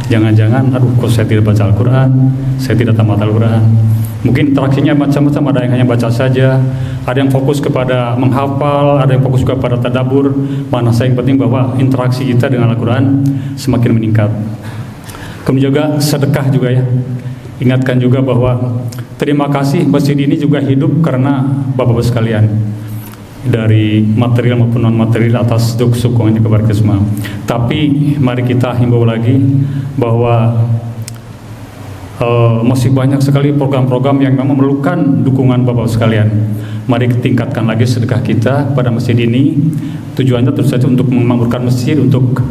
Jangan-jangan, aduh kok saya tidak baca Al-Quran, saya tidak tamat Al-Quran. Mungkin interaksinya macam-macam, ada yang hanya baca saja, ada yang fokus kepada menghafal, ada yang fokus kepada tadabbur. Mana saya yang penting bahwa interaksi kita dengan Al-Quran semakin meningkat. Kemudian juga sedekah juga ya. Ingatkan juga bahwa terima kasih masjid ini juga hidup karena Bapak-Bapak sekalian, dari material maupun non material atas dukungannya kepada kita semua. Tapi mari kita himbau lagi bahwa masih banyak sekali program-program yang memang memerlukan dukungan Bapak sekalian. Mari tingkatkan lagi sedekah kita pada masjid ini. Tujuannya tentu saja untuk memakmurkan masjid, untuk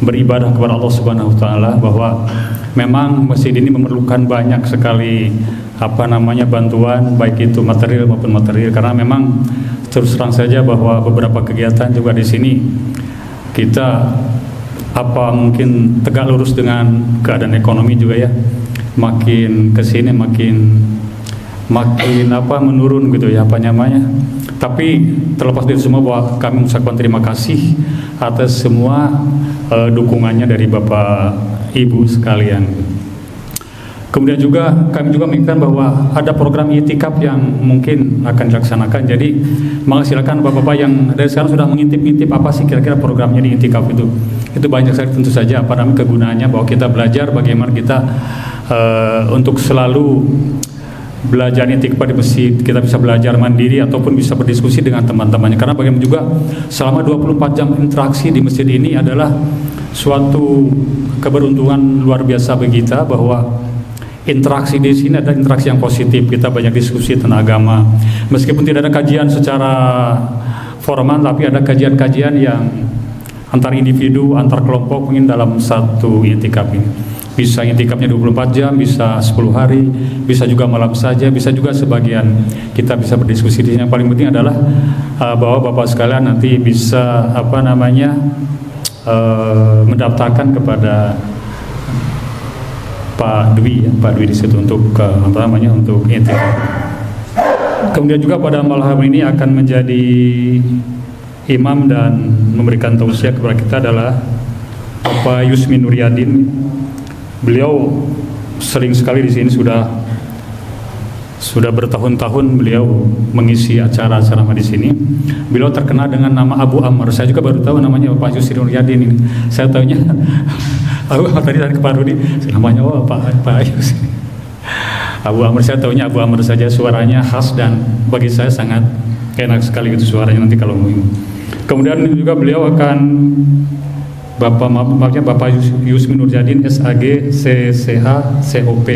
beribadah kepada Allah Subhanahu wa taala, bahwa memang masjid ini memerlukan banyak sekali bantuan, baik itu material maupun material, karena memang terus terang saja bahwa beberapa kegiatan juga di sini kita mungkin tegak lurus dengan keadaan ekonomi juga ya, makin kesini makin menurun gitu ya Tapi terlepas dari semua bahwa kami mengucapkan terima kasih atas semua dukungannya dari Bapak Ibu sekalian. Kemudian juga kami juga mengingatkan bahwa ada program itikaf yang mungkin akan dilaksanakan. Jadi maka silakan Bapak-bapak yang dari sekarang sudah mengintip-intip apa sih kira-kira programnya di itikaf itu. Itu banyak sekali tentu saja kegunaannya, bahwa kita belajar bagaimana kita untuk selalu belajar itikaf di masjid. Kita bisa belajar mandiri ataupun bisa berdiskusi dengan teman-temannya. Karena bagaimana juga selama 24 jam interaksi di masjid ini adalah suatu keberuntungan luar biasa bagi kita, bahwa interaksi di sini ada interaksi yang positif. Kita banyak diskusi tentang agama. Meskipun tidak ada kajian secara formal, tapi ada kajian-kajian yang antar individu, antar kelompok mungkin dalam satu itikaf ini. Bisa itikafnya 24 jam, bisa 10 hari, bisa juga malam saja, bisa juga sebagian kita bisa berdiskusi. Yang paling penting adalah bahwa Bapak sekalian nanti bisa mendaftarkan kepada Pak Dwi di situ untuk untuk itikaf. Kemudian juga pada malam ini akan menjadi imam dan memberikan tausiah kepada kita adalah Bapak Yusmi Nuryadin. Beliau sering sekali di sini sudah bertahun-tahun beliau mengisi acara-acara di sini. Beliau terkenal dengan nama Abu Amr. Saya juga baru tahu namanya Bapak Yusri Nuryadin ini. Saya tahunya tadi ke Pak Rudi, namanya Pak Yusri. Abu Amr, saya tahunya Abu Amr saja. Suaranya khas dan bagi saya sangat enak sekali gitu suaranya nanti kalau mau. Kemudian juga beliau akan Bapak Yusmi Nuryadin SAG CCH COP.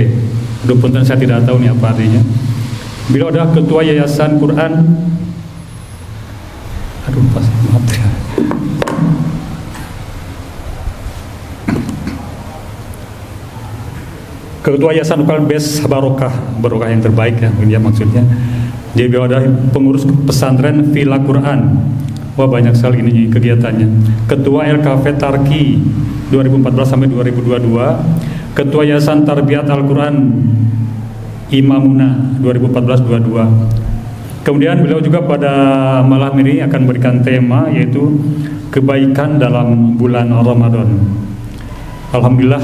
Aduh punten saya tidak tahu nih apa artinya. Beliau adalah Ketua Yayasan Quran. Maaf ya. Ketua Yayasan Quran Bes Barokah yang terbaik ya, dia maksudnya. Dia adalah pengurus pesantren Villa Quran. Wah banyak sekali ini kegiatannya. Ketua LKV Tarki 2014 sampai 2022. Ketua Yayasan Tarbiyat Al-Quran Imamuna 2014-22. Kemudian beliau juga pada malam ini akan memberikan tema yaitu kebaikan dalam bulan Ramadan. Alhamdulillah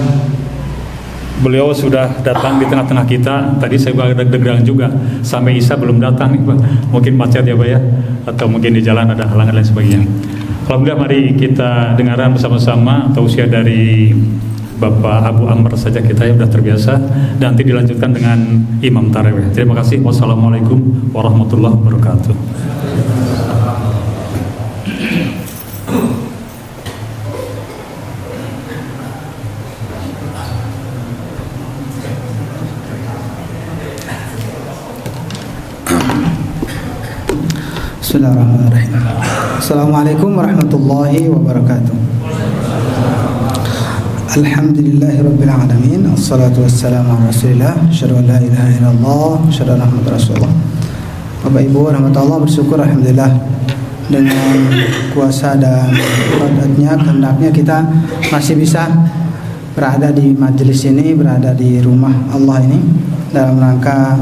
beliau sudah datang di tengah-tengah kita. Tadi saya agak deg-degan juga, sampai Isa belum datang nih Pak. Mungkin macet ya Pak ya, atau mungkin di jalan ada halangan dan sebagainya. Alhamdulillah mari kita dengarkan bersama-sama tausiah dari Bapak Abu Amr saja kita ya, sudah terbiasa, dan nanti dilanjutkan dengan Imam Tarawih. Terima kasih. Wassalamualaikum warahmatullahi wabarakatuh. Bismillahirrahmanirrahim. Assalamualaikum warahmatullahi wabarakatuh. Alhamdulillahirabbil alamin. Assalatu wassalamu ala Rasulillah. Asyhadu an la ilaha illallah, asyhadu anna Muhammadar Rasulullah. Bapak Ibu rahmatullah, bersyukur alhamdulillah dengan kuasa dan qudranya kehendaknya kita masih bisa berada di majelis ini, berada di rumah Allah ini dalam rangka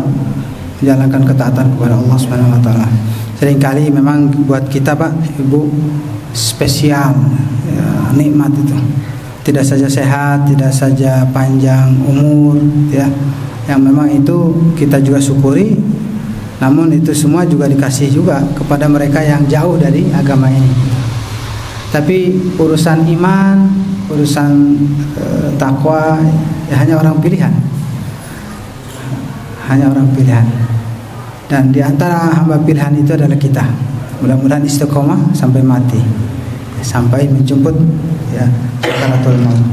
menjalankan ketaatan kepada Allah Subhanahu wa taala. Seringkali memang buat kita Pak Ibu spesial ya, nikmat itu. tidak saja sehat, tidak saja panjang umur, ya, yang memang itu kita juga syukuri. Namun itu semua juga dikasih juga kepada mereka yang jauh dari agama ini. Tapi urusan iman, urusan takwa, ya hanya orang pilihan. Hanya orang pilihan. Dan di antara hamba pilihan itu adalah kita. Mudah-mudahan istiqomah sampai mati, sampai menjemput ya sakaratul maut.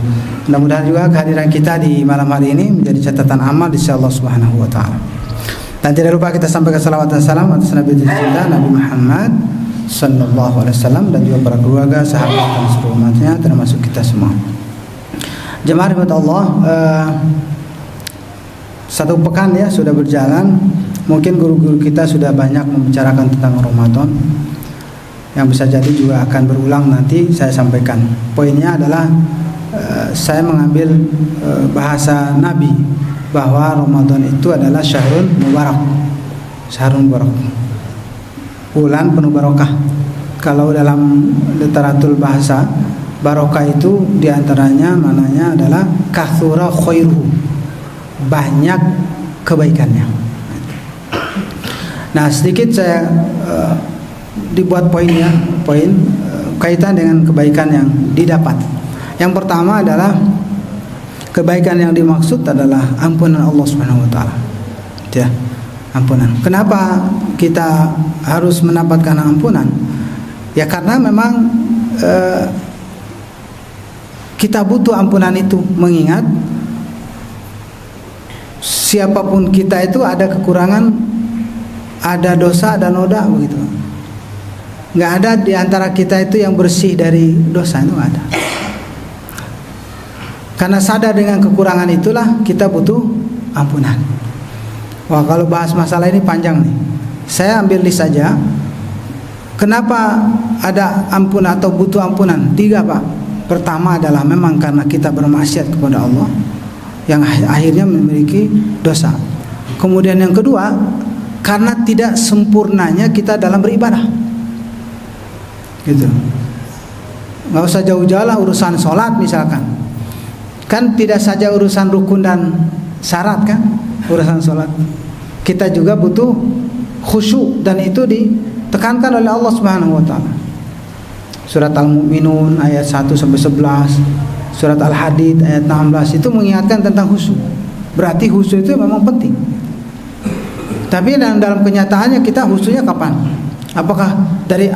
Mudah-mudahan juga kehadiran kita di malam hari ini menjadi catatan amal di sisi Allah Subhanahu wa taala. Dan tidak lupa kita sampaikan salawat dan salam atas Nabi kita Nabi Muhammad sallallahu alaihi wasallam dan juga para keluarga, sahabat dan seluruh umatnya termasuk kita semua. Jemaah rahmat Allah, satu pekan ya sudah berjalan. Mungkin guru-guru kita sudah banyak membicarakan tentang Ramadan. Yang bisa jadi juga akan berulang nanti saya sampaikan. Poinnya adalah saya mengambil bahasa Nabi bahwa Ramadan itu adalah syahrun mubarak. Syahrun mubarak. Bulan penuh barokah. Kalau dalam literatur bahasa, barokah itu diantaranya maknanya adalah kathura khairuhu, banyak kebaikannya. Nah, sedikit saya dibuat poin kaitan dengan kebaikan yang didapat. Yang pertama adalah kebaikan yang dimaksud adalah ampunan Allah Subhanahu wa taala. Ya, ampunan. Kenapa kita harus mendapatkan ampunan? Ya karena memang kita butuh ampunan itu, mengingat siapapun kita itu ada kekurangan, ada dosa, ada noda begitu. Nggak ada di antara kita itu yang bersih dari dosa, itu nggak ada. Karena sadar dengan kekurangan itulah kita butuh ampunan. Wah, kalau bahas masalah ini panjang nih. Saya ambil list saja. Kenapa ada ampunan atau butuh ampunan? 3 Pak. Pertama adalah memang karena kita bermaksiat kepada Allah, yang akhirnya memiliki dosa. Kemudian yang kedua, karena tidak sempurnanya kita dalam beribadah, gitu. Nggak usah jauh-jauh lah urusan sholat misalkan, kan tidak saja urusan rukun dan syarat kan, urusan sholat kita juga butuh khusyuk, dan itu ditekankan oleh Allah Subhanahu wa taala. Surat Al-Mu'minun ayat 1 sampai 11, surat Al-Hadid ayat 16 itu mengingatkan tentang khusyuk. Berarti khusyuk itu memang penting. Tapi dalam kenyataannya kita khusyuknya kapan? Apakah dari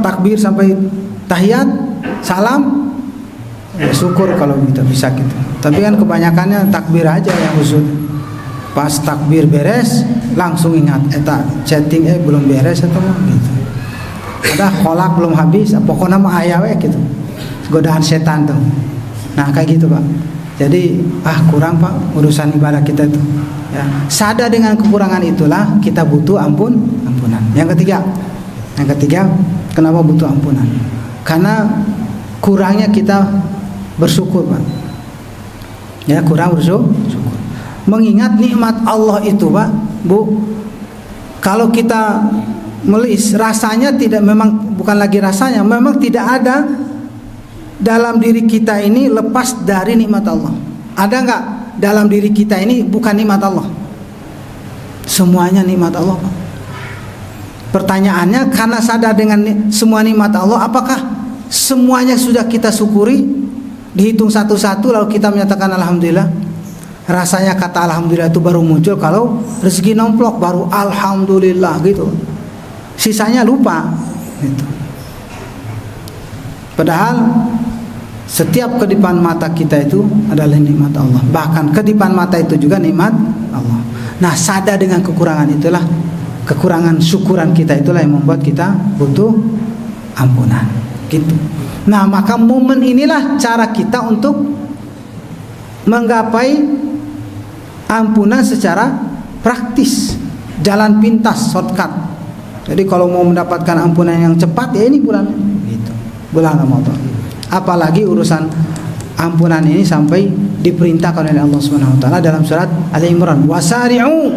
takbir sampai tahiyat, salam? Ya, syukur kalau kita bisa gitu. Tapi kan kebanyakannya takbir aja yang khusyuk. Pas takbir beres langsung ingat chatting belum beres atau gitu. Ada kolak belum habis, pokoknya mah aya we gitu. Godaan setan tuh. Nah, kayak gitu, Pak. Jadi kurang Pak urusan ibadah kita itu. Ya, sadar dengan kekurangan itulah kita butuh ampunan. Yang ketiga, kenapa butuh ampunan? Karena kurangnya kita bersyukur, Pak. Ya, kurang bersyukur. Mengingat nikmat Allah itu, Pak, Bu. Kalau kita melis, rasanya bukan lagi rasanya, memang tidak ada dalam diri kita ini lepas dari nikmat Allah. Ada enggak dalam diri kita ini bukan nikmat Allah? Semuanya nikmat Allah, Pak. Pertanyaannya, karena sadar dengan semua nikmat Allah, apakah semuanya sudah kita syukuri? Dihitung satu-satu lalu kita menyatakan alhamdulillah. Rasanya kata alhamdulillah itu baru muncul kalau rezeki nomplok, baru alhamdulillah gitu. Sisanya lupa gitu. Padahal setiap kedipan mata kita itu adalah nikmat Allah. Bahkan kedipan mata itu juga nikmat Allah. Nah, sadar dengan kekurangan itulah, kekurangan syukuran kita itulah yang membuat kita butuh ampunan gitu. Nah, maka momen inilah cara kita untuk menggapai ampunan secara praktis, jalan pintas, shortcut. Jadi kalau mau mendapatkan ampunan yang cepat, ya ini bulan gitu, bulan Ramadan. Apalagi urusan ampunan ini sampai diperintahkan oleh Allah Subhanahu wa taala dalam surat Ali Imran, wasari'u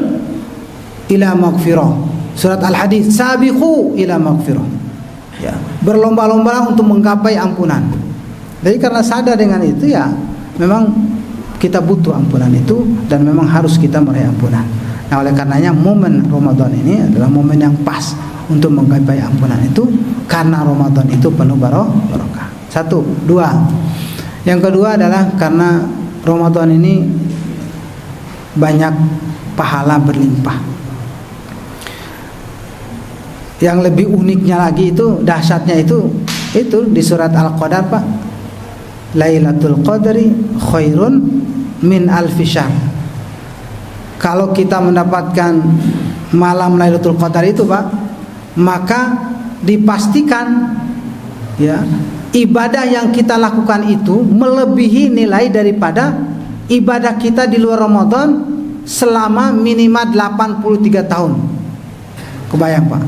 ila maghfirah. Surat Al-Hadid, sabiqu ila maghfirah. Ya, berlomba-lomba untuk menggapai ampunan. Jadi karena sadar dengan itu ya, memang kita butuh ampunan itu dan memang harus kita meraih ampunan. Nah, oleh karenanya momen Ramadan ini adalah momen yang pas untuk menggapai ampunan itu, karena Ramadan itu penuh barokah. Satu, dua. Yang kedua adalah karena Ramadan ini banyak pahala berlimpah. Yang lebih uniknya lagi itu, dahsyatnya itu di surat Al-Qadar, Pak. Lailatul Qadri khairun min alfi syahr. Kalau kita mendapatkan malam Lailatul Qadar itu, Pak, maka dipastikan ya, ibadah yang kita lakukan itu melebihi nilai daripada ibadah kita di luar Ramadan selama minimal 83 tahun. Kebayang, Pak?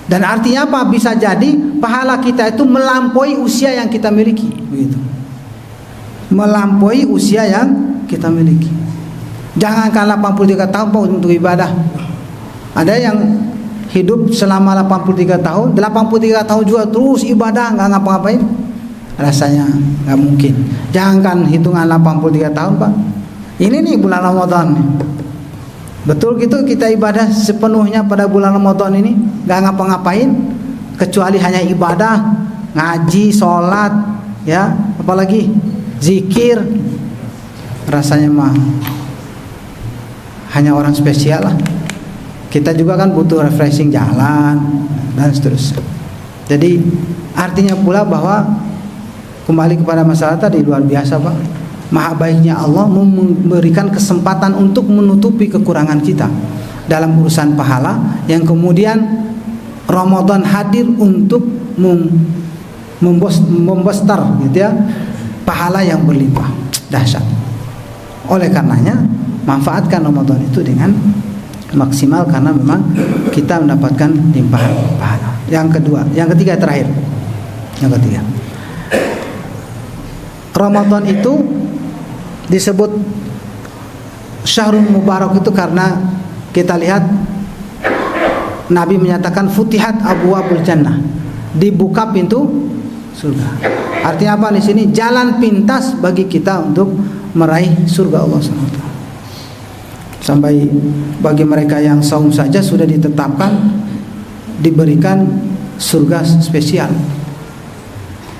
Dan artinya apa? Bisa jadi pahala kita itu melampaui usia yang kita miliki, begitu. Melampaui usia yang kita miliki. Jangankan 83 tahun Pak untuk ibadah. Ada yang hidup selama 83 tahun, 83 tahun juga terus ibadah, nggak ngapa-ngapain. Rasanya nggak mungkin. Jangankan hitungan 83 tahun, Pak. Ini nih bulan Ramadan. Betul gitu, kita ibadah sepenuhnya pada bulan Ramadan ini, nggak ngapa-ngapain kecuali hanya ibadah, ngaji, sholat, ya, apalagi zikir. Rasanya mah hanya orang spesial lah. Kita juga kan butuh refreshing, jalan dan seterusnya. Jadi artinya pula bahwa kembali kepada masalah tadi, luar biasa, Pak. Maha baiknya Allah memberikan kesempatan untuk menutupi kekurangan kita dalam urusan pahala, yang kemudian Ramadan hadir untuk membesar gitu ya, pahala yang berlimpah, dahsyat. Oleh karenanya manfaatkan Ramadan itu dengan maksimal, karena memang kita mendapatkan limpahan pahala. Yang ketiga terakhir. Yang ketiga, Ramadan itu disebut Syahrul Mubarak itu karena kita lihat Nabi menyatakan futihat abwaabul jannah, dibuka pintu surga. Artinya apa di sini? Jalan pintas bagi kita untuk meraih surga Allah SWT. Sampai bagi mereka yang saum saja sudah ditetapkan diberikan surga spesial.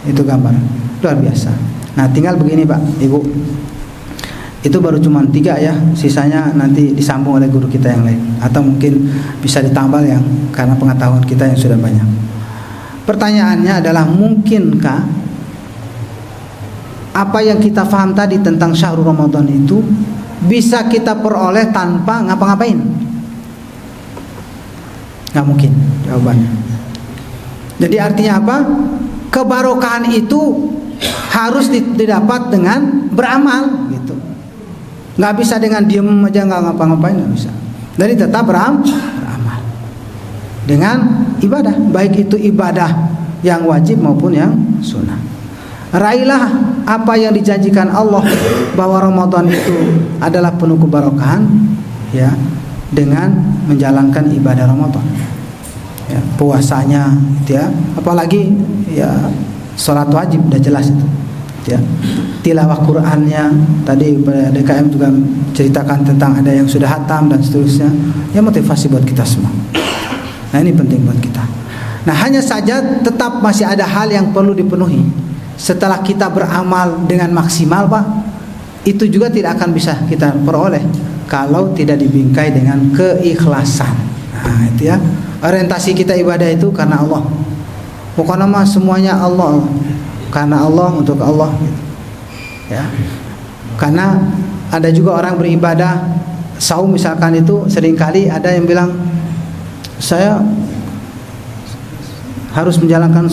Itu gambar luar biasa. Nah, tinggal begini, Pak, Ibu. Itu baru cuma 3 ya, sisanya nanti disambung oleh guru kita yang lain, atau mungkin bisa ditambah yang karena pengetahuan kita yang sudah banyak. Pertanyaannya adalah, mungkinkah apa yang kita paham tadi tentang Syahrul Ramadan itu bisa kita peroleh tanpa ngapa-ngapain? Nggak mungkin jawabannya. Jadi artinya apa? Kebarokahan itu harus didapat dengan beramal gitu. Nggak bisa dengan diem aja nggak ngapa-ngapain, nggak bisa. Jadi tetap beramal dengan ibadah, baik itu ibadah yang wajib maupun yang sunnah. Raihlah apa yang dijanjikan Allah, bahwa Ramadan itu adalah penuh kebarokahan ya, dengan menjalankan ibadah Ramadan ya, puasanya gitu ya, apalagi ya sholat wajib udah jelas itu ya, tilawah Qur'annya tadi pada DKM juga ceritakan tentang ada yang sudah hatam dan seterusnya ya, motivasi buat kita semua. Nah, ini penting buat kita. Nah, hanya saja tetap masih ada hal yang perlu dipenuhi. Setelah kita beramal dengan maksimal, Pak, itu juga tidak akan bisa kita peroleh kalau tidak dibingkai dengan keikhlasan. Nah, itu ya, orientasi kita ibadah itu karena Allah. Pokoknya mah semuanya Allah, karena Allah, untuk Allah gitu. Ya. Karena ada juga orang beribadah saum misalkan, itu seringkali ada yang bilang saya harus menjalankan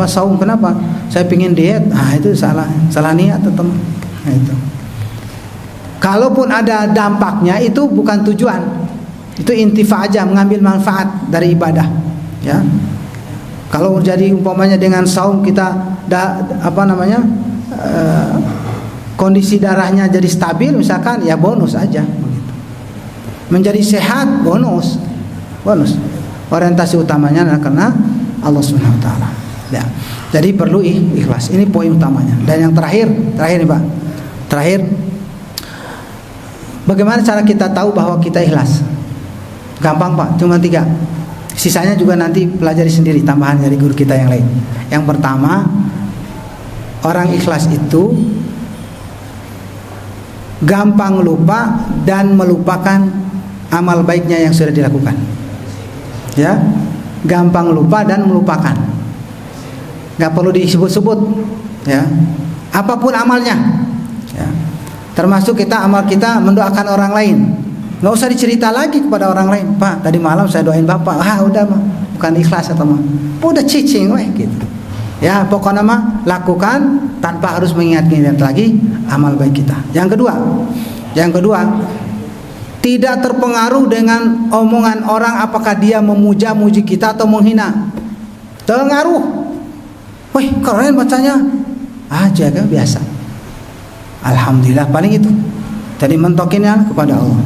saum, kenapa? Saya pingin diet. Nah, itu salah niat atau teman. Nah, itu. Kalaupun ada dampaknya, itu bukan tujuan. Itu intifa aja, mengambil manfaat dari ibadah. Ya. Kalau jadi umpamanya dengan saum kita kondisi darahnya jadi stabil misalkan, ya bonus aja begitu. Menjadi sehat bonus. Orientasi utamanya adalah karena Allah Subhanahu wa taala. Ya. Jadi perlu ikhlas. Ini poin utamanya. Dan yang terakhir nih Pak. Terakhir, bagaimana cara kita tahu bahwa kita ikhlas? Gampang Pak, cuma 3. Sisanya juga nanti pelajari sendiri, tambahan dari guru kita yang lain. Yang pertama, orang ikhlas itu gampang lupa dan melupakan amal baiknya yang sudah dilakukan. Ya, gampang lupa dan melupakan. Gak perlu disebut-sebut, ya. Apapun amalnya, ya. Termasuk amal kita mendoakan orang lain. Nggak usah dicerita lagi kepada orang lain. Pak, tadi malam saya doain bapak. Udah mah, bukan ikhlas atau mah. Udah cicing weh gitu. Ya, pokoknya mah lakukan tanpa harus mengingat-ingat lagi amal baik kita. Yang kedua, tidak terpengaruh dengan omongan orang apakah dia memuja-muji kita atau menghina. Terpengaruh. Wih, keren bacanya. Jaga biasa. Alhamdulillah, paling itu. Jadi mentokinnya kepada Allah.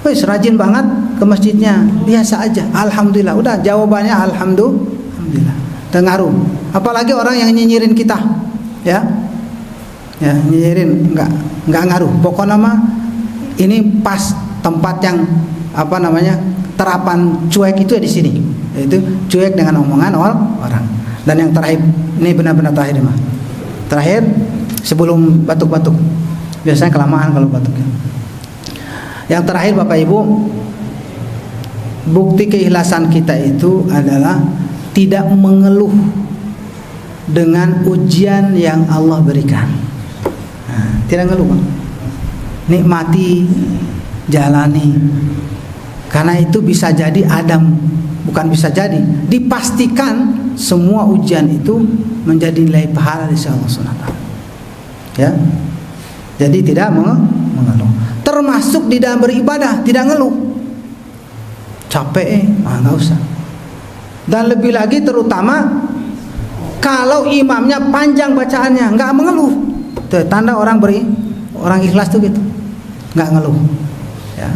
Wih, rajin banget ke masjidnya. Biasa aja. Alhamdulillah. Udah jawabannya alhamdulillah. Tengaruh. Apalagi orang yang nyinyirin kita, ya, nyinyirin nggak ngaruh. Pokoknya mah ini pas tempat yang terapan cuek itu ya di sini, yaitu cuek dengan omongan orang. Dan yang terakhir, ini benar-benar terakhir mah. Terakhir sebelum batuk-batuk. Biasanya kelamaan kalau batuknya. Yang terakhir Bapak Ibu, bukti keikhlasan kita itu adalah tidak mengeluh dengan ujian yang Allah berikan. Tidak ngeluh, Bang. Nikmati, jalani. Karena itu bisa jadi dipastikan semua ujian itu menjadi nilai pahala di sisi Allah SWT. Ya. Jadi tidak mengeluh. Termasuk di dalam beribadah tidak ngeluh. Capek, nggak usah. Dan lebih lagi terutama kalau imamnya panjang bacaannya, nggak mengeluh. Itu tanda orang ikhlas tuh gitu, nggak ngeluh. Ya.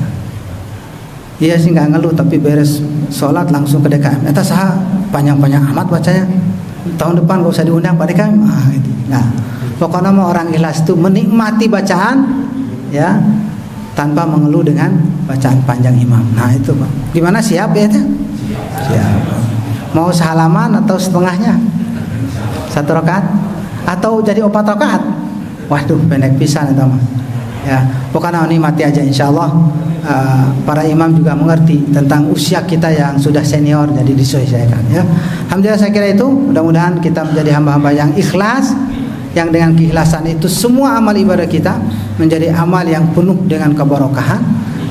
Iya sih nggak ngeluh, tapi beres sholat langsung ke DKM. Eta saha panjang-panjang amat bacanya. Tahun depan gak usah diundang Pak DKM. Gitu. Nah, pokoknya mau orang ikhlas itu menikmati bacaan, ya, tanpa mengeluh dengan bacaan panjang imam. Nah itu Pak. Gimana, siap ya? Siap. Mau sehalaman atau setengahnya? 1 rakaat? Atau jadi 4 rakaat? Waduh, pendek pisan itu mah. Ya, pokoknya nikmati aja insyaallah. Para imam juga mengerti tentang usia kita yang sudah senior, jadi disesuaikan ya. Alhamdulillah, saya kira itu. Mudah-mudahan kita menjadi hamba-hamba yang ikhlas, yang dengan keikhlasan itu semua amal ibadah kita menjadi amal yang penuh dengan keberkahan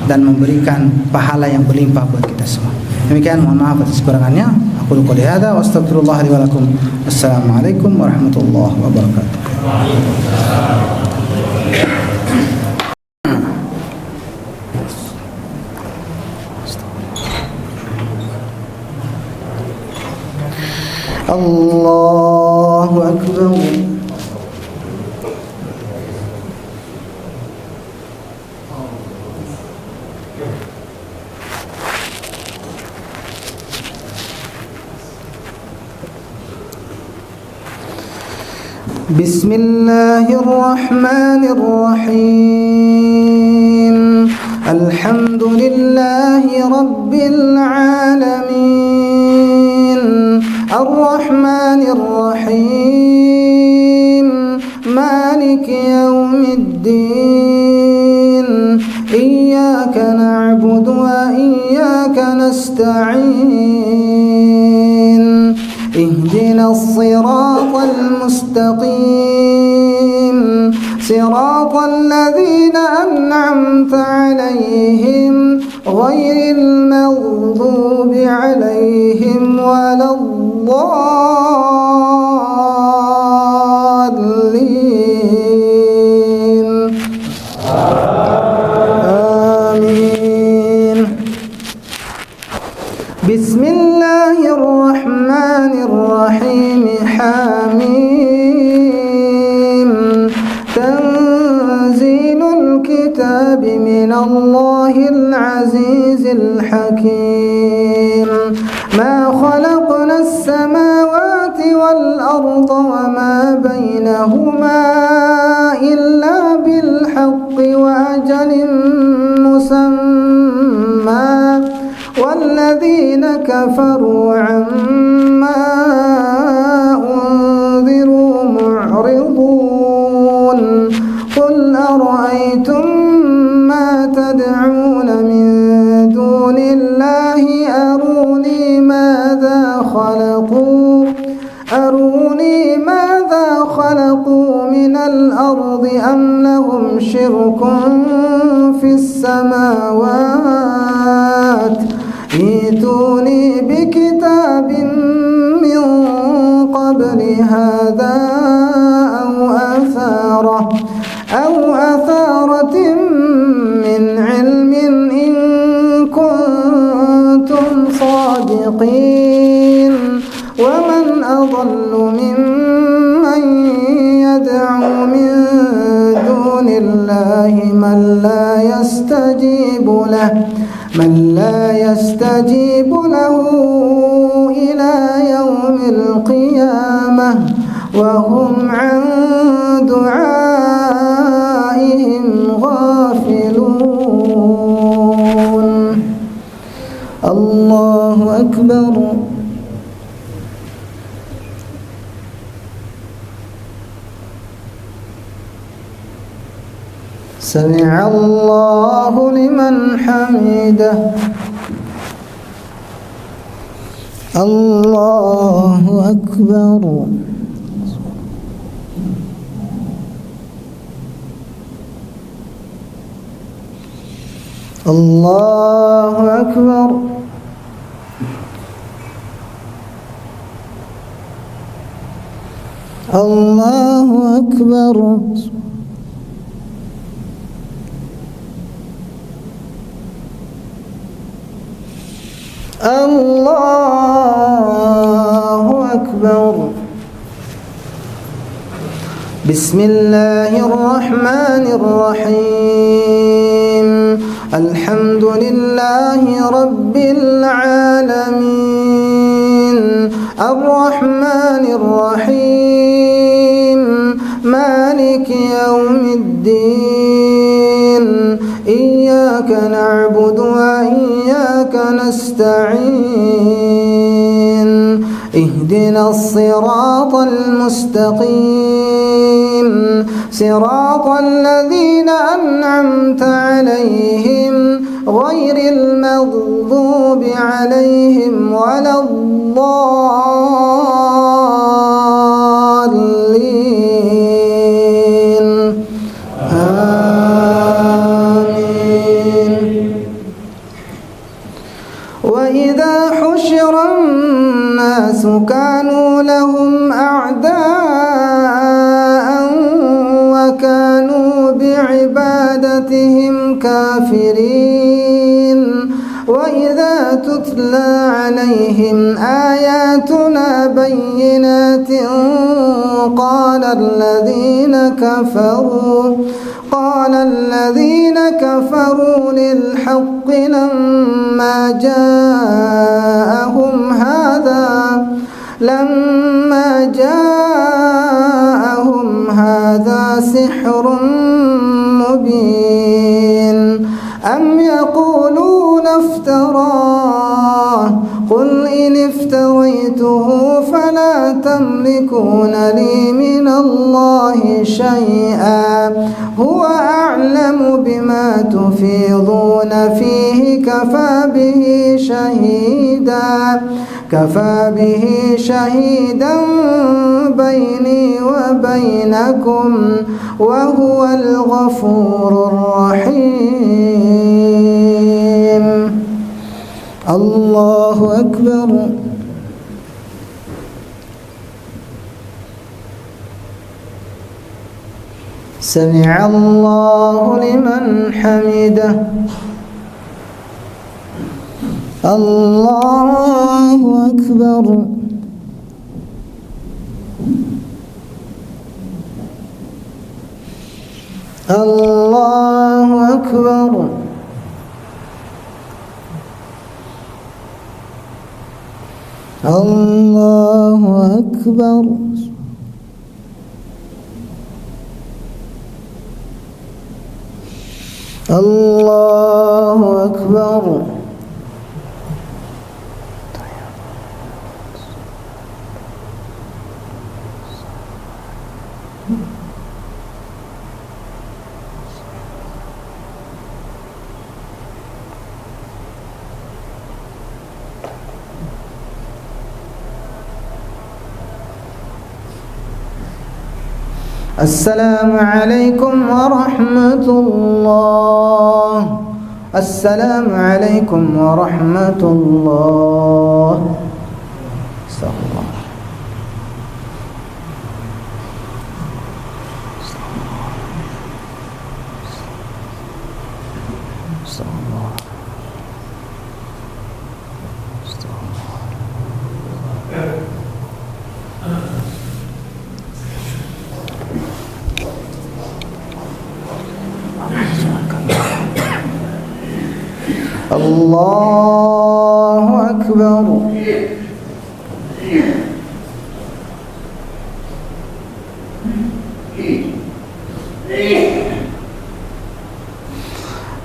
dan memberikan pahala yang berlimpah buat kita semua. Demikian, mohon maaf atas kekurangannya. Aku qouli hadza wa astaghfirullah li wa lakum. Wassalamualaikum warahmatullahi wabarakatuh. Allahu akbar. Bismillahirrahmanirrahim. Alhamdulillahi rabbil alamin. Ar-Rahmanir-Rahim. Maliki yaumiddin. Iyyaka na'budu wa iyyaka nasta'in. Ihdinas siratal mustaqim. Siratal ladzina an'amta 'alaihim ghairil maghdubi 'alaihim waladdallin. Amin. Bismillahirrahmanirrahim. Hamim. Tanzilul kitabi minallahil azizil hakim. Ma khalaqnas samawati wal الذين كفروا عما أنذروا معرضون قل أرأيتم ما تدعون من دون الله أروني ماذا خلقوا من الأرض أم لهم شرك في السماوات ائتوني بكتاب من قبل هذا أو أثارة من علم إن كنتم صادقين ومن أضل ممن يدعو من دون الله من لا يستجيب له إلى يوم القيامة وهم عن دعائهم غافلون. الله أكبر. سمع الله لمن حمده. الله أكبر. الله أكبر. الله أكبر. الله أكبر. بسم الله الرحمن الرحيم. الحمد لله رب العالمين الرحمن الرحيم مالك يوم الدين إياك نعبد وإياك نستعين اهدنا الصراط المستقيم صراط الذين أنعمت عليهم غير المغضوب عليهم ولا الضالين آمين. وإذا حشر الناس كانوا لهم أعداء وكانوا بعبادتهم كافرين وإذا تتلى عليهم آياتنا بينات قال الذين كفروا للحق لما جاءهم هذا سحر مبين أم يقولون افتراه قل إن افتريته فلا تملكون لي من الله شيئا هو أعلم بما تفيضون فيه كفى به شهيدا بيني وبينكم وهو الغفور الرحيم. الله أكبر. سمع الله لمن حمده. الله أكبر. الله أكبر. الله أكبر. الله أكبر. Assalamualaikum warahmatullah. Assalamualaikum warahmatullah. Astagfirullah. Allahu Akbar.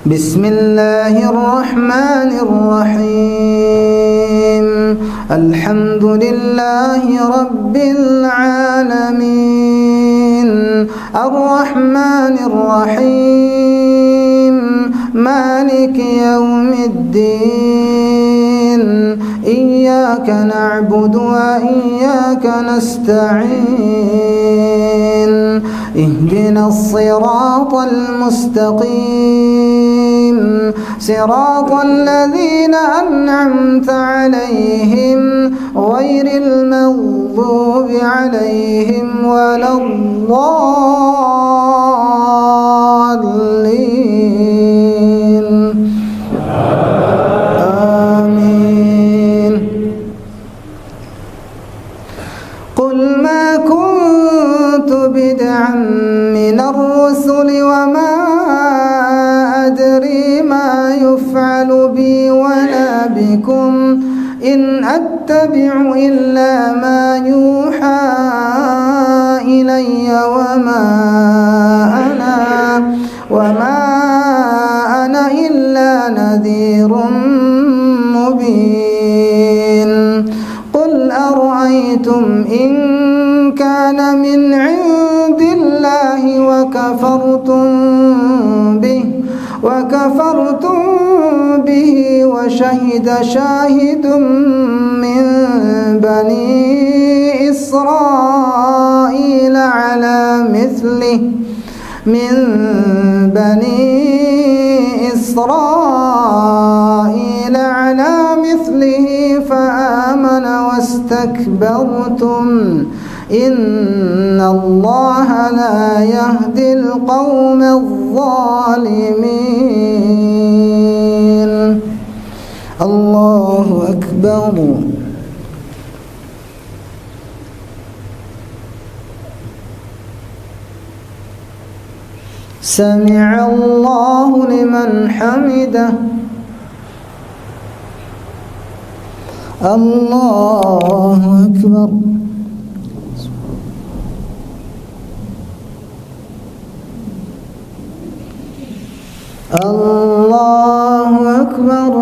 Bismillahirrahmanirrahim. Alhamdulillahi Rabbil alamin. Ar-Rahmanir-Rahim. مالك يوم الدين. إياك نعبد وإياك نستعين. اهدنا الصراط المستقيم. صراط الذين أنعمت عليهم غير المغضوب عليهم ولا الضالين. آمين. قل ما كنت بدعا من الرسل وما أدري ما يفعل بي ولا بكم إن أتبع إلا ما يوحى إلي وما أنا إلا نذير مبين. قل أرأيتم إن كان من عند الله وكفرتم به وشهد شاهد من بني إسرائيل على مثله فآمن واستكبرتم إن الله لا يهدي القوم الظالمين. الله أكبر. سمع الله لمن حمده. الله أكبر. الله أكبر.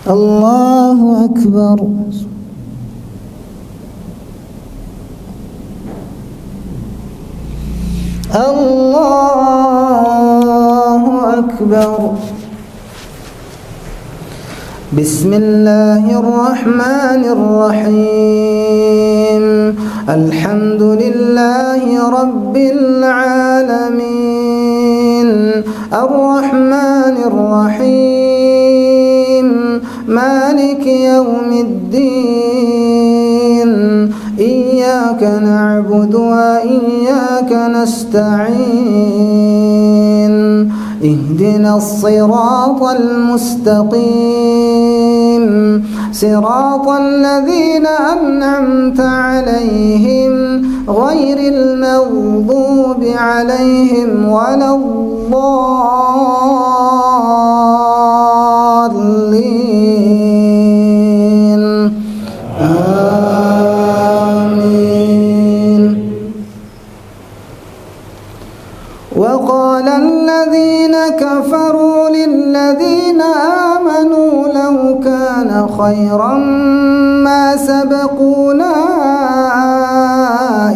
الله أكبر. الله أكبر. بسم الله الرحمن الرحيم. الحمد لله رب العالمين. الرحمن الرحيم. مالك يوم الدين. إياك نعبد وإياك نستعين. اهدنا الصراط المستقيم. صراط الذين أنعمت عليهم غير المغضوب عليهم ولا الضالين. آمين. وقال الذين كفروا للذين آمنوا آمنوا لو كان خيرا ما سبقونا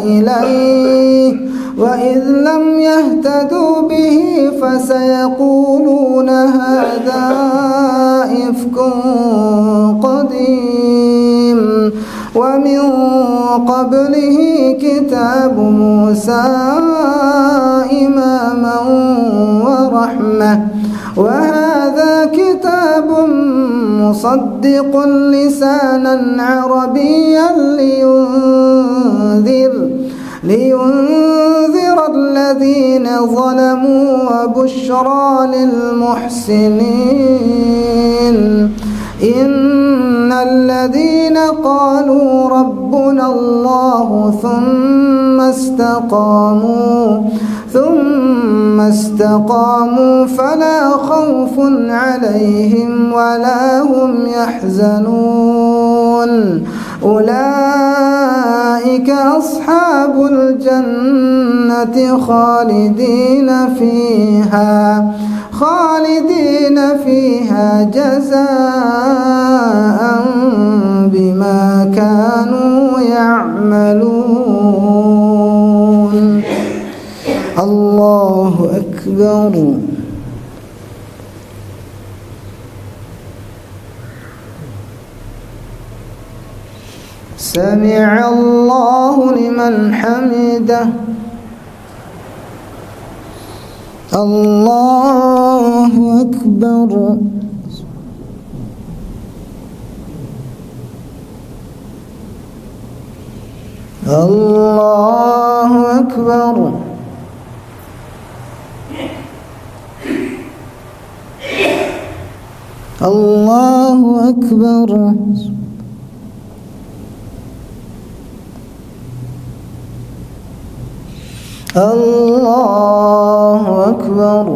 إليه وإذ لم يهتدوا به فسيقولون هذا إفك قديم ومن قبله كتاب موسى إماما ورحمة وهذا كتاب مصدق لسانا عربيا لينذر الذين ظلموا وبشرى للمحسنين إن الذين قالوا ربنا الله ثم استقاموا فلا خوف عليهم ولا هم يحزنون أولئك أصحاب الجنة خالدين فيها جزاء بما كانوا يعملون. الله أكبر. سمع الله لمن حمده. الله أكبر. الله أكبر. الله أكبر. الله أكبر.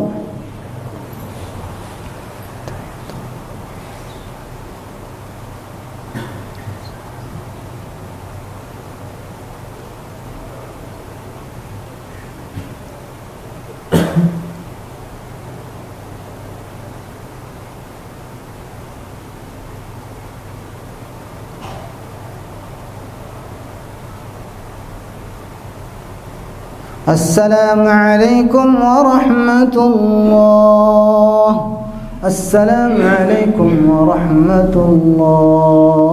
السلام عليكم ورحمة الله. السلام عليكم ورحمة الله.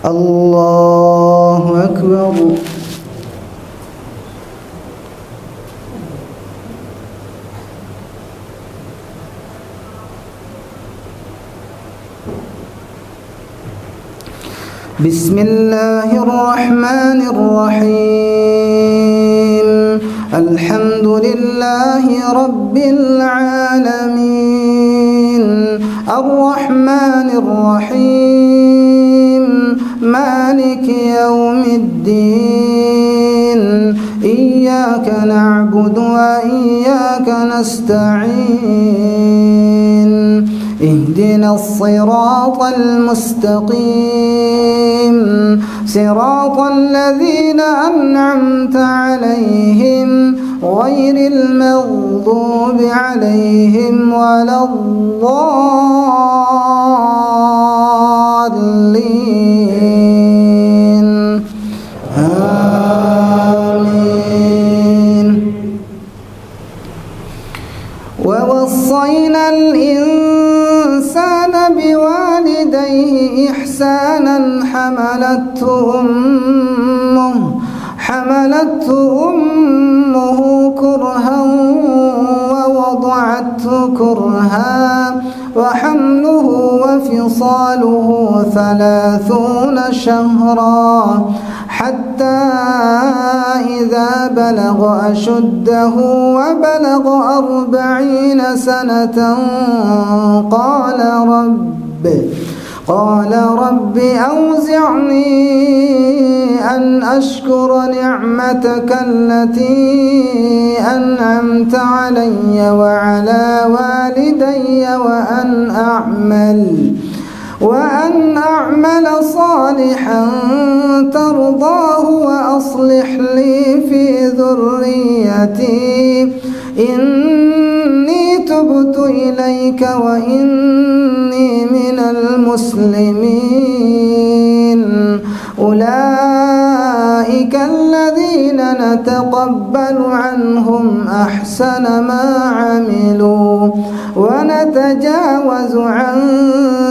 الله أكبر. بسم الله الرحمن الرحيم. الحمد لله رب العالمين الرحمن الرحيم مالك يوم الدين إياك نعبد وإياك نستعين اهدنا الصراط المستقيم صراط الذين أنعمت عليهم غير المغضوب عليهم ولا الضالين آمين. ووصينا الإنسان بوالديه إحسانا حملته أمه كرها ووضعته كرها وحمله وفصاله 30 شهرا حتى إذا بلغ أشده وبلغ 40 سنة قال رب أوزعني أن أشكر نعمتك التي أنعمت علي وعلى والدي وأن أعمل صالحا ترضاه وأصلح لي في ذريتي إني تبت إليك وإني من المسلمين. أولئك الذين نتقبل عنهم أحسن ما عملوا ونتجاوز عن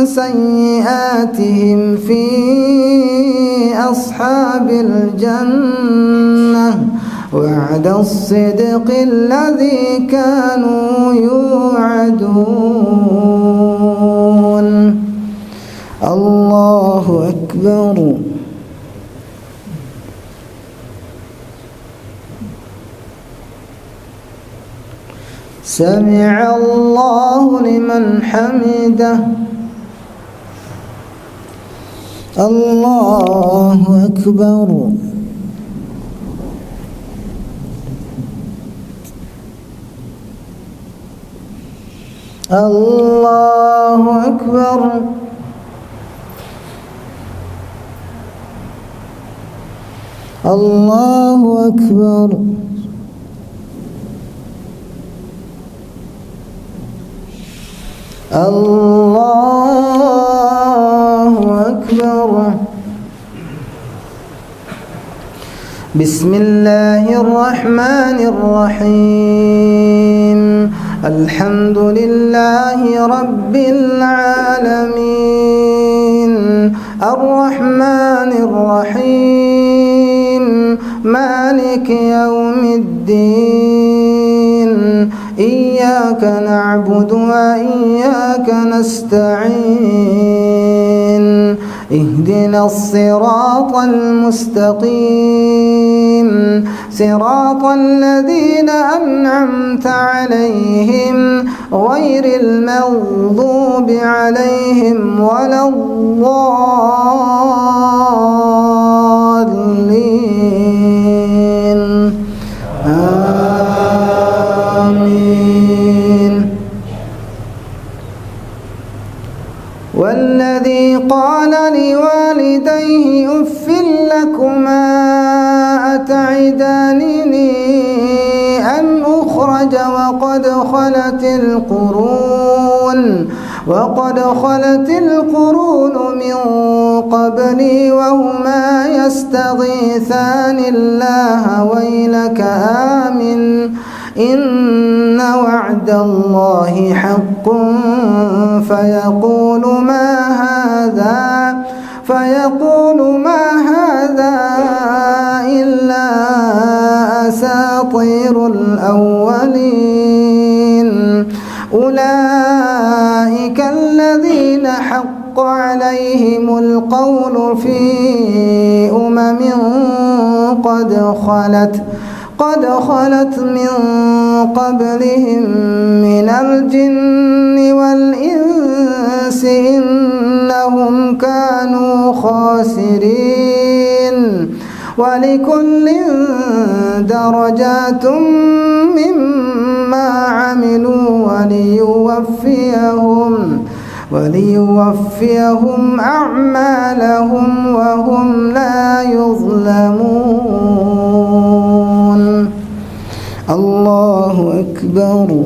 سيئاتهم في أصحاب الجنة وعد الصدق الذي كانوا يوعدون. الله أكبر. سمع الله لمن حمده. الله أكبر. الله أكبر. الله أكبر. الله أكبر. بسم الله الرحمن الرحيم. الحمد لله رب العالمين الرحمن الرحيم مالك يوم الدين إياك نعبد وإياك نستعين اهدنا الصراط المستقيم صراط الذين أنعمت عليهم غير المغضوب عليهم ولا الضالين آمين. والذي قال لوالديه أف لكما أتعدانني أن أخرج وقد خلت القرون من قبلي وهما يستغيثان الله ويلك آمن إن وعد الله حق فيقول ما هذا إلا أساطير الأولين. أولئك الذين حق عليهم القول في قد خلت من قبلهم من الجن والإنس إنهم كانوا خاسرين. ولكل درجات مما عملوا وليوفيهم أعمالهم وهم لا يظلمون. الله أكبر.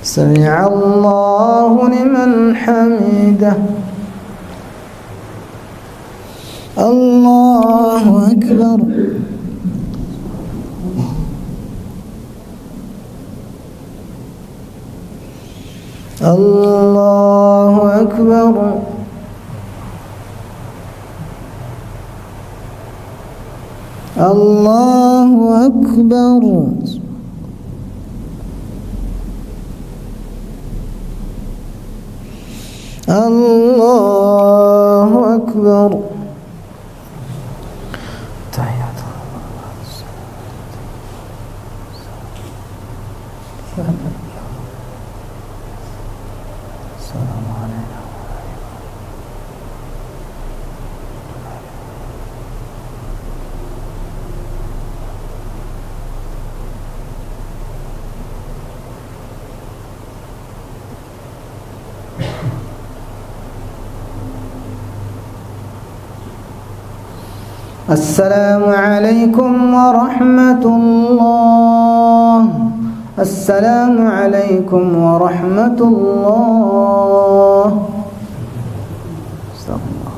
سمع الله لمن حمده. الله أكبر. الله أكبر. الله أكبر. الله أكبر. تحيات السلام علينا. السلام عليكم ورحمة الله. السلام عليكم ورحمة الله. استغفر الله.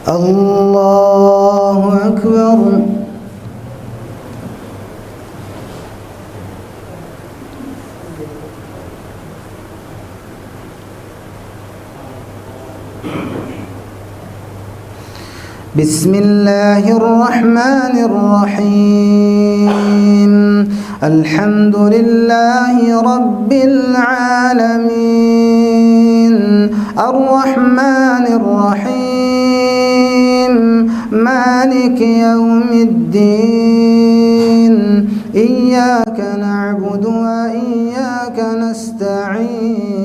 الله أكبر. بسم الله الرحمن الرحيم. الحمد لله رب العالمين. الرحمن الرحيم. مالك يوم الدين. إياك نعبد وإياك نستعين.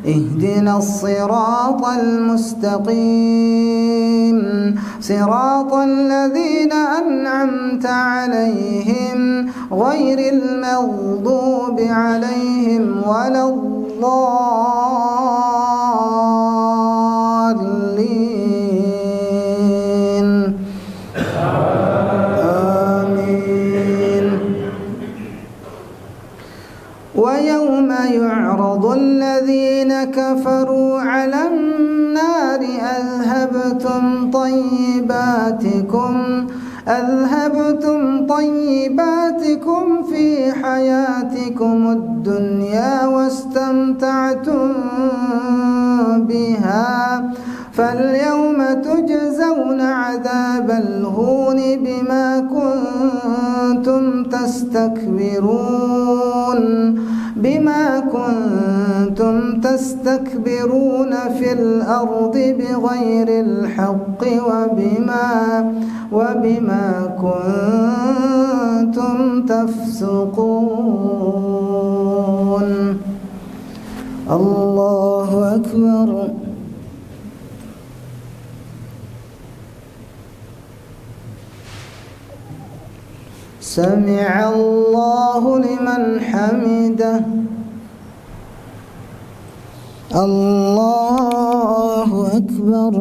اهدنا الصراط المستقيم. صراط الذين أنعمت عليهم غير المغضوب عليهم ولا الضالين. آمين. ويوم يعرض الذين كفروا على النار أذهبتم طيباتكم في حياتكم الدنيا واستمتعتم بها فاليوم تجزون عذاب الهون بما كنتم تستكبرون في الأرض بغير الحق وبما كنتم تفسقون. الله أكبر. سمع الله لمن حمده. الله أكبر.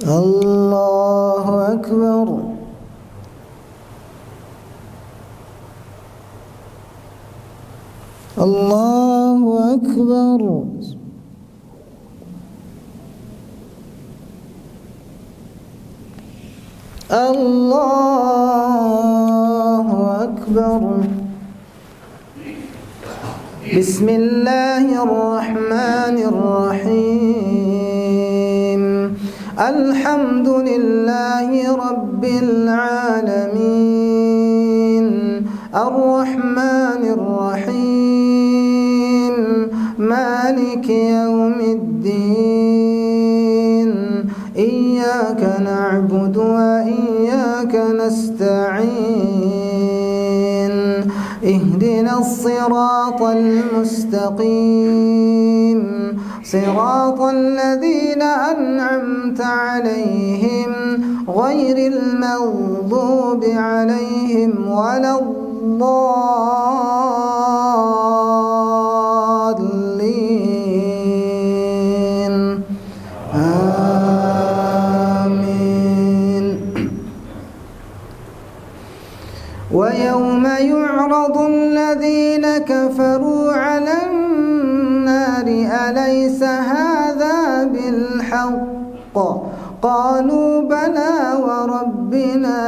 الله أكبر. الله أكبر. الله أكبر. بسم الله الرحمن الرحيم. الحمد لله رب العالمين الرحمن الرحيم مالك يوم الدين إياك نعبد وإياك نستعين اهدنا الصراط المستقيم صراط الذين أنعمت عليهم غير المغضوب عليهم ولا الضالين آمين. ويوم يعرض الذين كفروا على النار أليس هذا بالحق قالوا بلى وربنا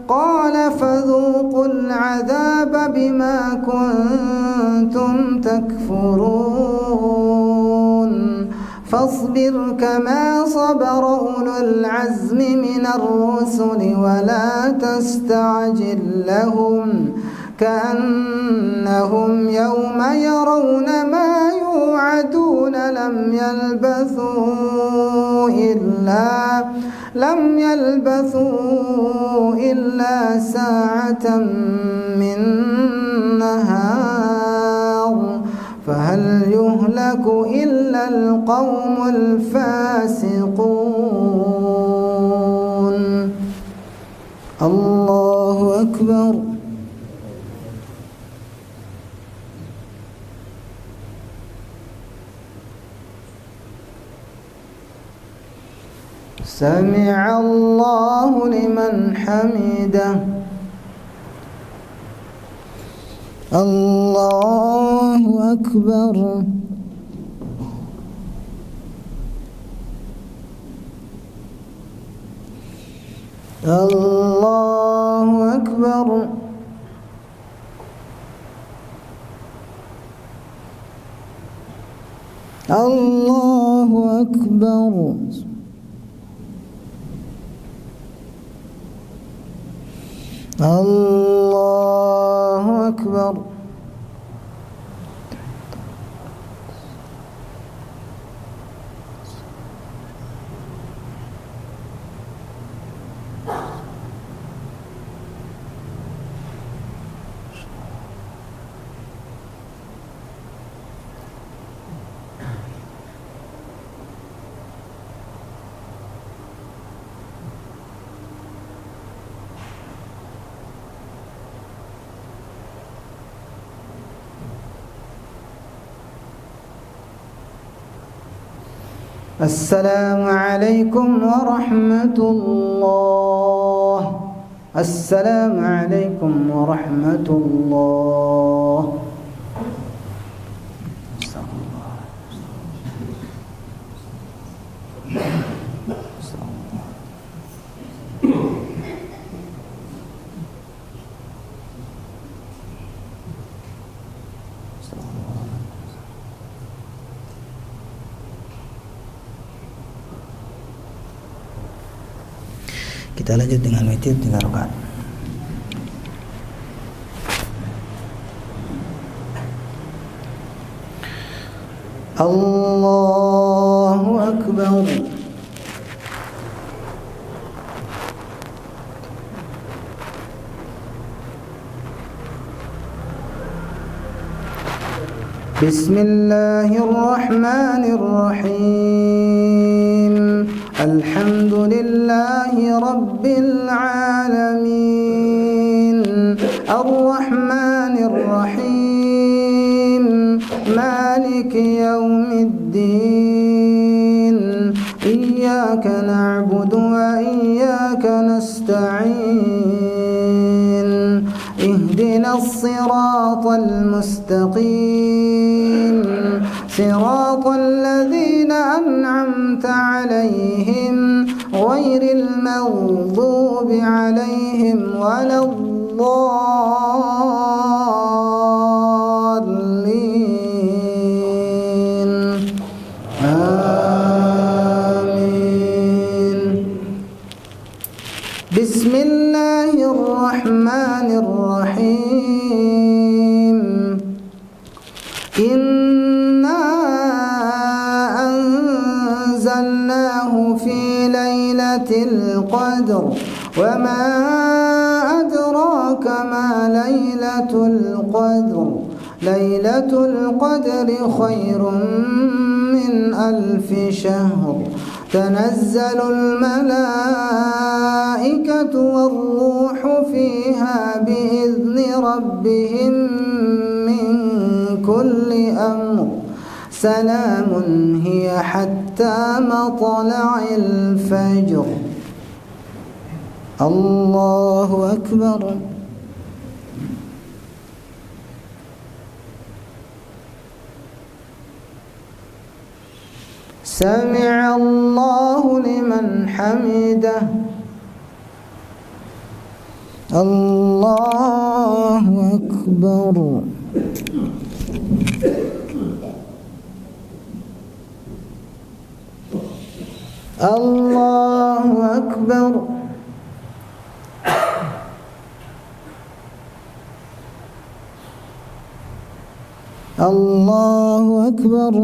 قال فذوقوا العذاب بما كنتم تكفرون فاصبر كما صبر أولو العزم من الرسل ولا تستعجل لهم كأنهم يوم يرون ما يوعدون لم يلبثوا إلا ساعة من نهار فهل يهلك إلا القوم الفاسقون. الله أكبر. سمع الله لمن حمده. الله أكبر. الله أكبر. الله أكبر. الله أكبر. السلام عليكم ورحمة الله. السلام عليكم ورحمة الله. Kita lanjut dengan witir 3 rakaat. Allahu Akbar. Bismillahirrahmanirrahim. Alhamdulillahi Rabbil Alamin Ar-Rahmanir Rahim Maliki Yawmiddin Iyyaka na'budu wa iyyaka nasta'in Ihdinas siratal mustaqim صراط الذين أنعمت عليهم غير المغضوب عليهم ولا الضالين آمين. بسم الله الرحمن الرحيم. إنا أنزلناه في ليلة القدر وما أدراك ما ليلة القدر. ليلة القدر خير من 1000 شهر. تنزل الملائكة والروح فيها بإذن ربهم من كل أمر. سلام هي حتى مطلع الفجر. الله أكبر. سمع الله لمن حمده. الله أكبر. الله أكبر. الله أكبر.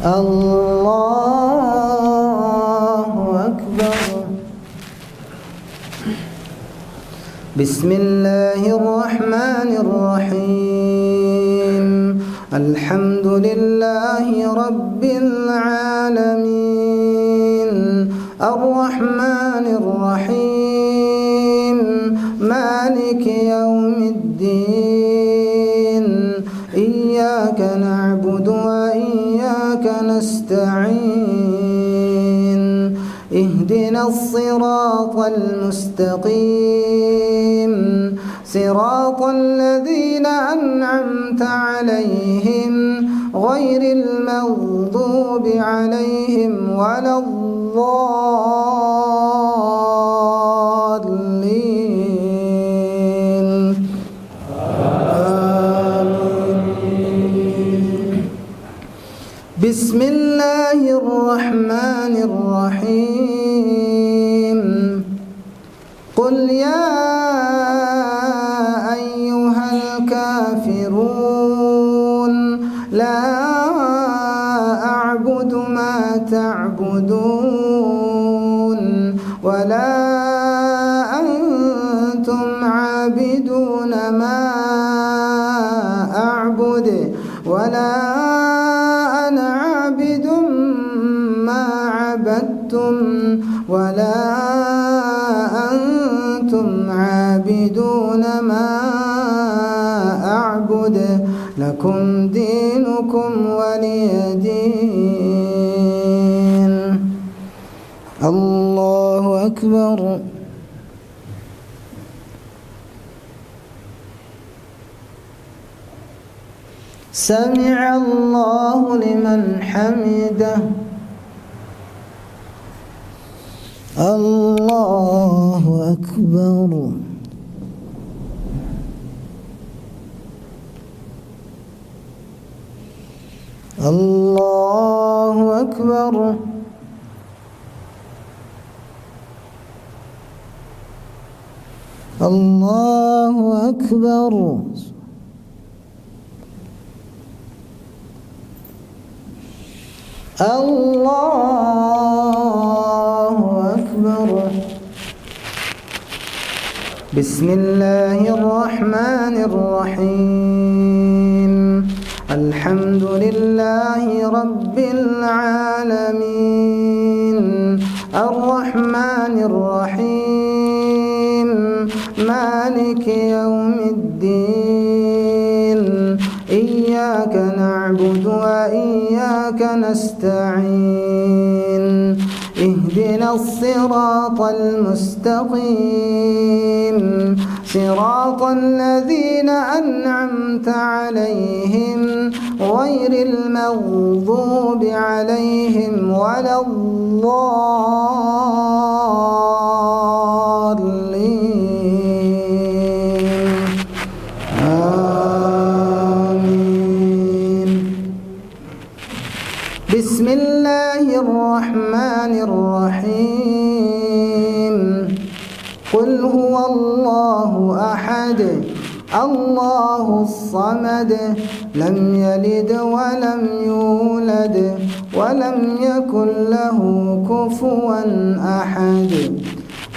الله أكبر. بسم الله الرحمن الرحيم. الحمد لله رب العالمين. الرحمن الرحيم. مالك يوم الدين. إياك نعبد وإياك نستعين. اهدنا الصراط المستقيم. صراط الذين أنعمت عليهم غير المغضوب عليهم ولا الضالين آمين. بسم الله الرحمن الرحيم. قل يا أيها الكافرون لا أعبد ما تعبدون ولا أنتم عابدون ما أعبد ولا أنا عابد ما عبدتم ولا أنتم عابدون ما أعبد لكم دينكم ولي دين. الله أكبر. سمع الله لمن حمده. الله أكبر. الله أكبر. الله أكبر. الله أكبر. بسم الله الرحمن الرحيم. الحمد لله رب العالمين. الرحمن الرحيم. مالك يوم الدين. إياك نعبد وإياك نستعين. اهدنا اهدنا الصراط المستقيم صراط الذين أنعمت عليهم غير المغضوب عليهم ولا الضالين آمين. بسم الله الرحمن الرحيم قل هو الله أحد الله الصمد لم يلد ولم يولد ولم يكن له كفوا أحد.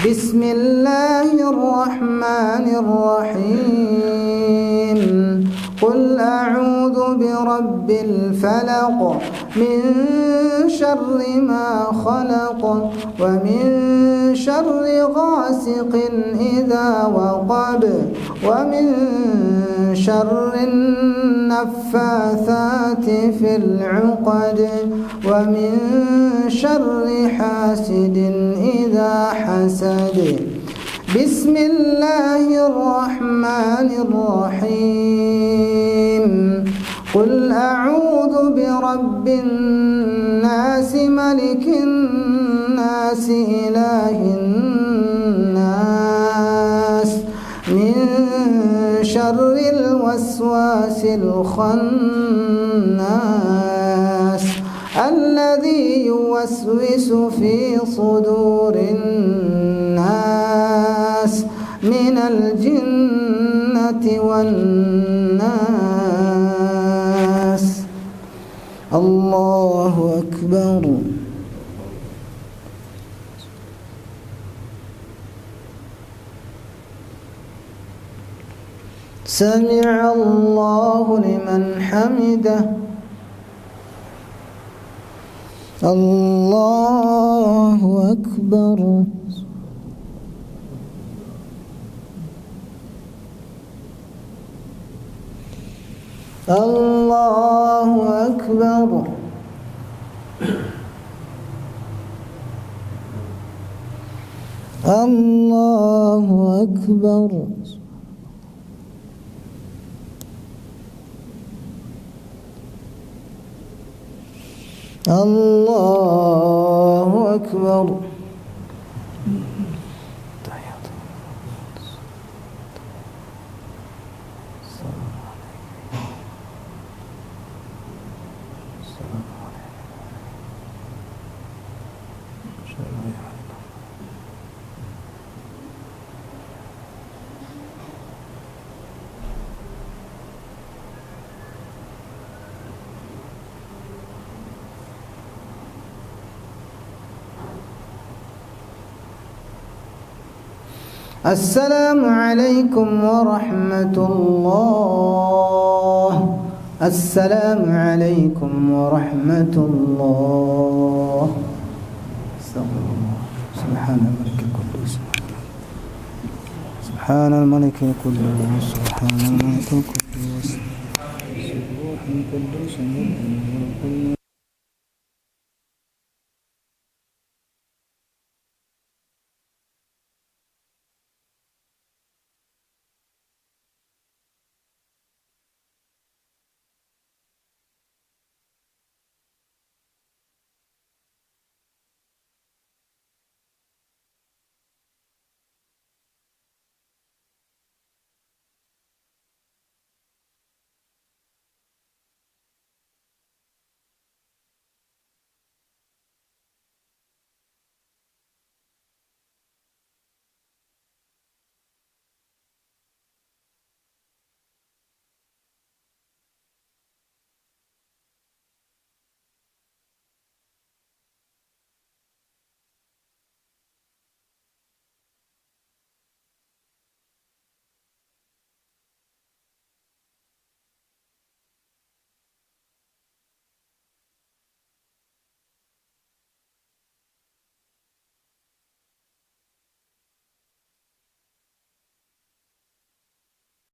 بسم الله الرحمن الرحيم قل أعوذ برب الفلق من شر ما خلق ومن شر غاسق إذا وقب ومن شر النفاثات في العقد ومن شر حاسد إذا حسد. بسم الله الرحمن الرحيم قل أعوذ برب الناس ملك الناس إله الناس من شر الوسواس الخناس الذي يوسوس في صدور الناس من الجنة والناس. الله أكبر. سمع الله لمن حمده. الله أكبر. الله أكبر. الله أكبر. الله أكبر. السلام عليكم ورحمة الله. السلام عليكم ورحمة الله. سبحان الملك القدوس سبحان الملك القدوس سبحان الملك القدوس سبوح القدوس